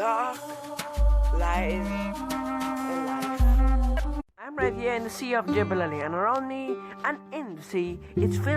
dark lies a life. I'm right here in the sea of Jebel Ali, and around me and in the sea, it's filled.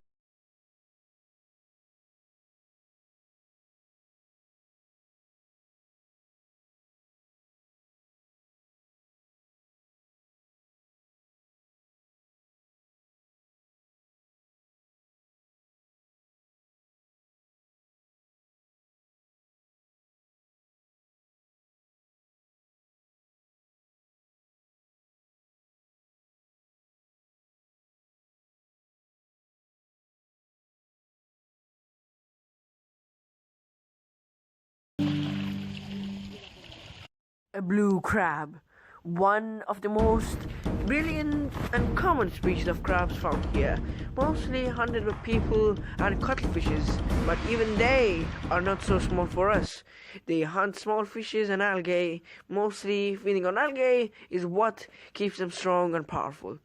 A blue crab, one of the most brilliant and common species of crabs found here, mostly hunted by people and cuttlefishes, but even they are not so small for us. They hunt small fishes and algae. Mostly feeding on algae is what keeps them strong and powerful.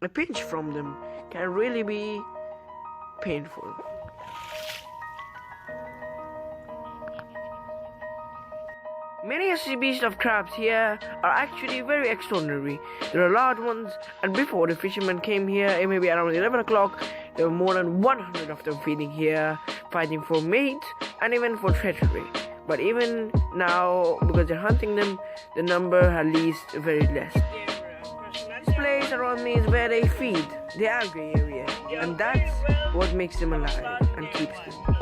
A pinch from them can really be painful. Many species of crabs here are actually very extraordinary. There are large ones, and before the fishermen came here, it may be around 11 o'clock, there were more than 100 of them feeding here, fighting for mate and even for treachery. But even now, because they're hunting them, the number at least very less. This place around me is where they feed, the algae area, and that's what makes them alive and keeps them.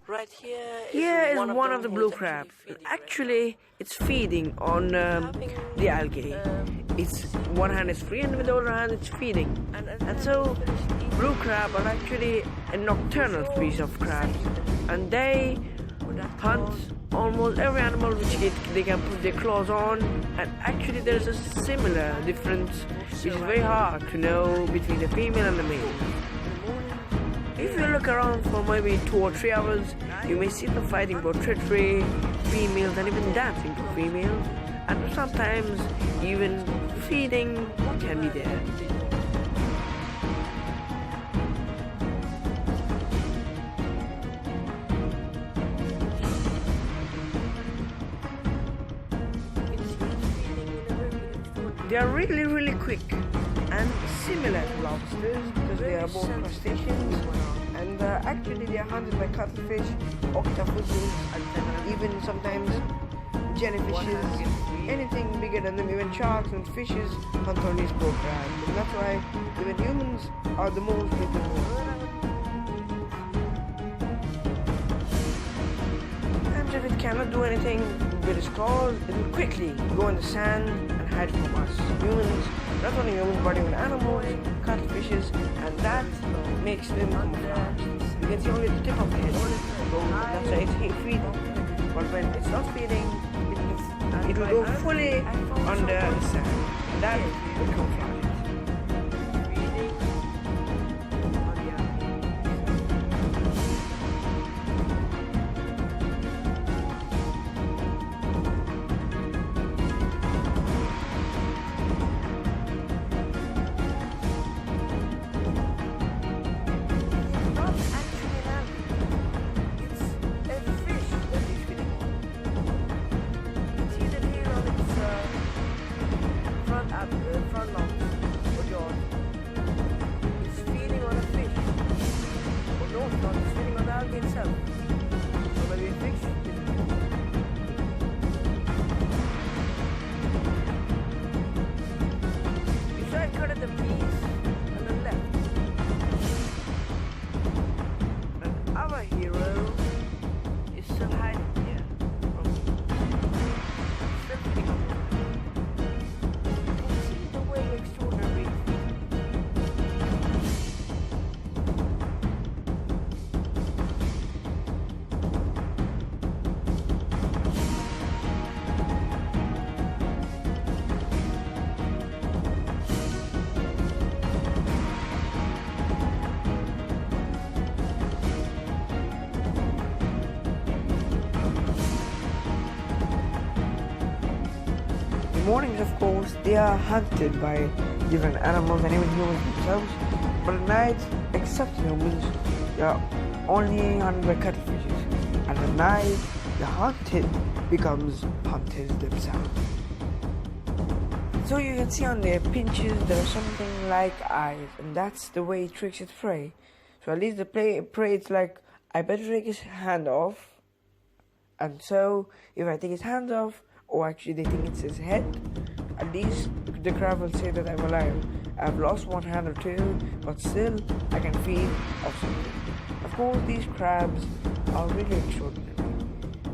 Right here is one of the blue crabs. Actually, it's feeding on the algae. Its one hand is free and with the other hand it's feeding. And so, blue crab are actually a nocturnal species of crabs. And they hunt almost every animal which they can put their claws on. And actually there's a similar difference which is very hard to know between the female and the male. If you look around for maybe 2 or 3 hours, you may see them fighting for treachery, females, and even dancing for females, and sometimes even feeding can be there. They are really quick and similar to lobsters because they are both crustaceans, and actually they are hunted by cuttlefish, octopuses, and even sometimes jellyfishes, anything bigger than them, even sharks and fishes hunt on these poor crabs, and that's why even humans are the most beautiful. And if it cannot do anything with its claws, it will quickly go in the sand and hide from us. Humans, not only humans but even animals, cuttlefishes, and that makes them camouflage. You can see only the tip of the head, that's why it's feeding. But when it's not feeding, it will go fully under the sand. That will camouflage. Mornings, of course, they are hunted by different animals and even humans themselves, but at night, except humans, they are only hunted by cuttlefishes, and at night the hunted becomes hunters themselves. So you can see on their pinches there are something like eyes, and that's the way it tricks its prey. So at least the prey it's like, I better take his hand off, and so if I take his hands off, or actually they think it's his head, at least the crab will say that I'm alive. I've lost one hand or two, but still I can feed off something. Of course, these crabs are really extraordinary,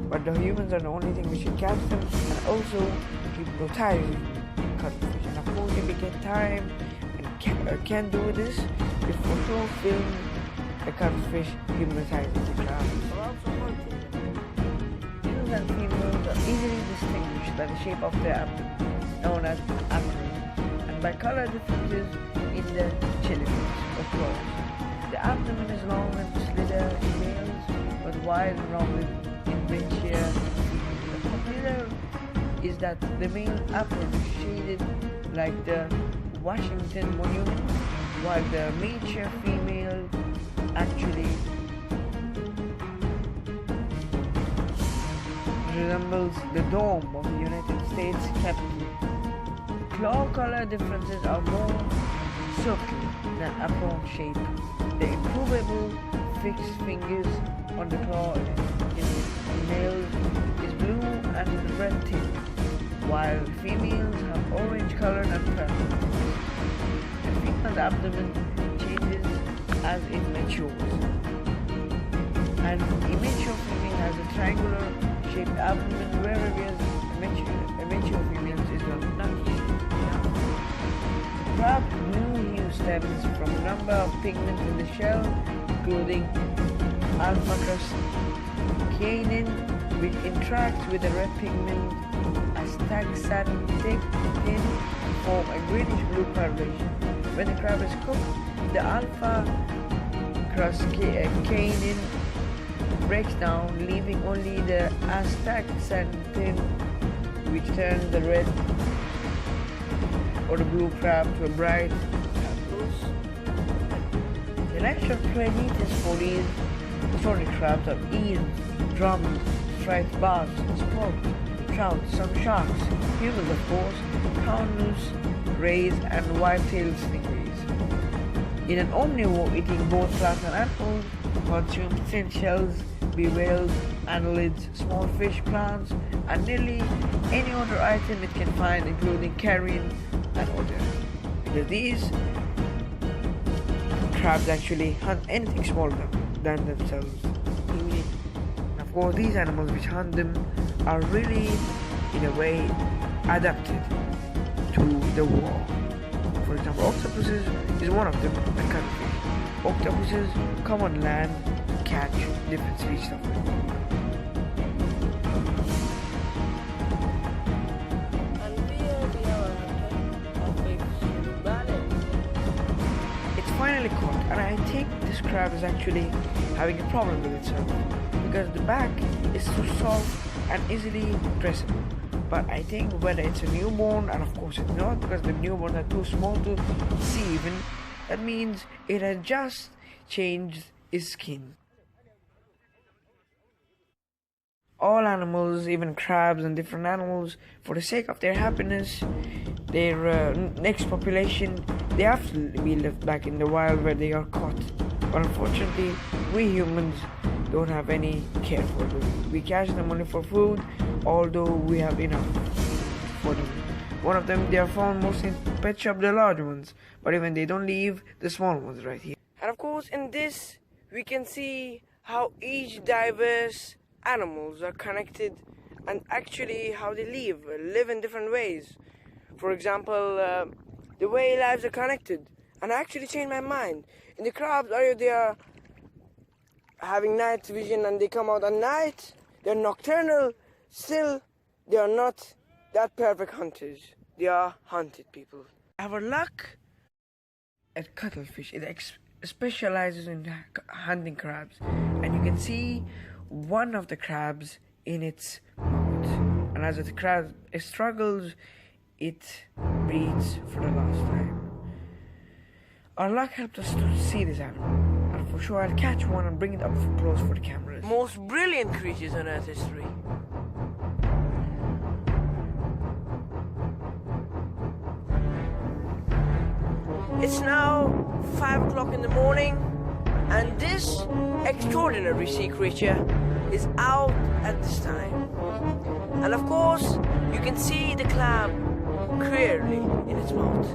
but the humans are the only thing we should catch them, and also hypnotizing cuttlefish. And of course, if we get time and can do this, we for sure film a cuttlefish hypnotizing the crabs. Males and females are easily distinguished by the shape of their abdomen, known as abdomen, and by color differences in the chelicles or claws. The abdomen is long and slender in males, but wide and rounded in winchier females. The popular is that the male apron is shaded like the Washington Monument, while the mature female actually resembles the dome of the United States Capitol. Claw color differences are more subtle than apron shape. The improvable fixed fingers on the claw in males is blue and red tip, while females have orange color and purple. The female's abdomen changes as it matures. An immature female has a triangular shaped abdomen, whereas a mature female is a nut shaped. The crab's blue hue stems from a number of pigments in the shell, including alpha-crustaceanin, which interacts with the red pigment astaxanthin to form a greenish-blue coloration. When the crab is cooked, the alpha-crustaceanin breaks down, leaving only the astaxanthin, which turns the red or the blue crab to a bright bluish. The natural predators for these exotic crabs are eels, drums, striped bass, sport, trout, some sharks, humans of course, countless rays and white-tailed stingrays. In an omnivore eating both plants and animals, consumes thin shells, bivalves, annelids, small fish, plants, and nearly any other item it can find, including carrion and other. Because these crabs actually hunt anything smaller than themselves. Of course, these animals which hunt them are really, in a way, adapted to the war. For example, octopuses is one of them, and cuttlefish. Octopuses come on land, catch different species of them. It's finally caught, and I think this crab is actually having a problem with itself, because the back is too soft and easily pressable. But I think whether it's a newborn, and of course it's not, because the newborns are too small to see even, that means it has just changed its skin. All animals, even crabs and different animals, for the sake of their happiness, their next population, they have to be left back in the wild where they are caught. But unfortunately, we humans don't have any care for them. We catch them only for food, although we have enough for them. One of them, they are found mostly in pet shop, the large ones, but even they don't leave the small ones right here. And of course, in this, we can see how each diverse animals are connected, and actually how they live in different ways. For example, the way lives are connected, and I actually changed my mind. In the crabs, they are having night vision and they come out at night. They're nocturnal. Still, they are not that perfect hunters. They are hunted people. Our luck at cuttlefish, it specializes in hunting crabs, and you can see one of the crabs in its mouth. And as the crab struggles, it breathes for the last time. Our luck helped us to see this animal. For sure I'll catch one and bring it up close for the cameras. Most brilliant creatures in Earth history. It's now 5 o'clock in the morning, and this extraordinary sea creature is out at this time. And of course, you can see the crab clearly in its mouth.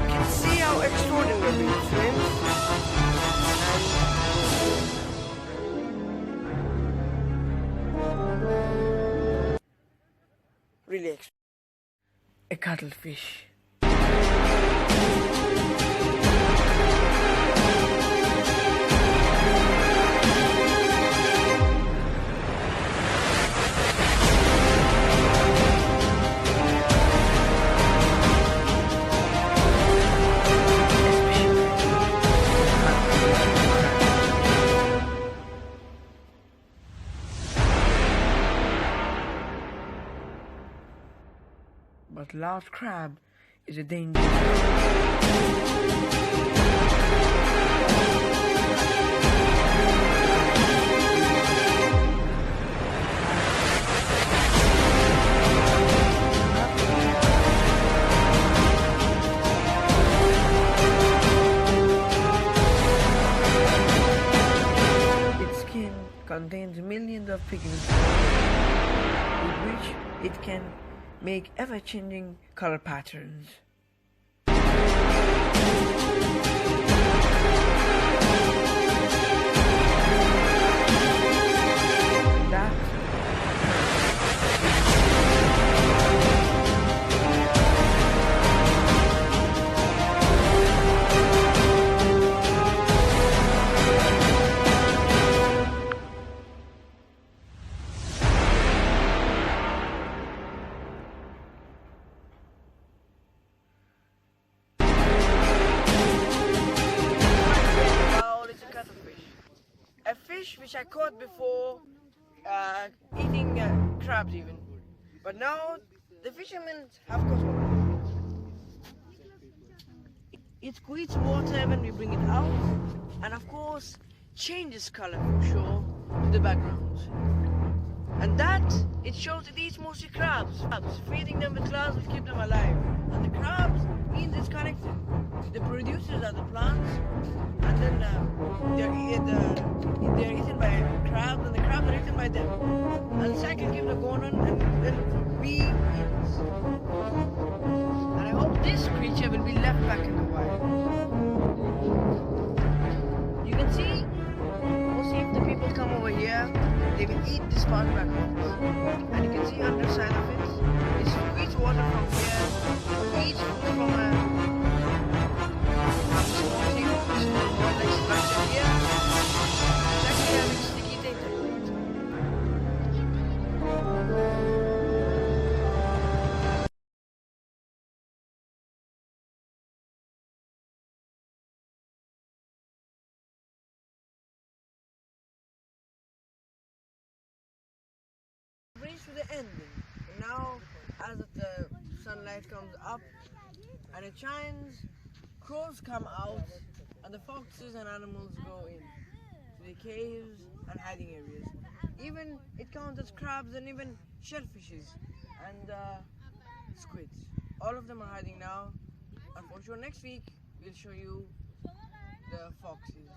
You can see how extraordinary it swims. Really a cuttlefish. But large crab is a danger. Its skin contains millions of pigments with which it can make ever-changing color patterns. A fish which I caught before eating crabs even. But now the fishermen have caught one. It squeezes water when we bring it out, and of course changes color from shore to the background. And that, it shows it eats mostly crabs. Feeding them with crabs will keep them alive. And the crabs means it's connected. The producers are the plants, and then they're eaten by crabs, and the crabs are eaten by them. And the cycle keeps going on, and then we eat. And I hope this creature will be left back in the wild. You can see, mostly if the people come over here, they will eat this part backwards. And you can see underside of it, it squeezes water from here, eats food from a small like structure here. It's actually having sticky data. Reached to the ending. Now, as the sunlight comes up and it shines, crows come out, and the foxes and animals go in to the caves and hiding areas. Even it counts as crabs and even shellfishes and squids. All of them are hiding now. And for sure next week we'll show you the foxes.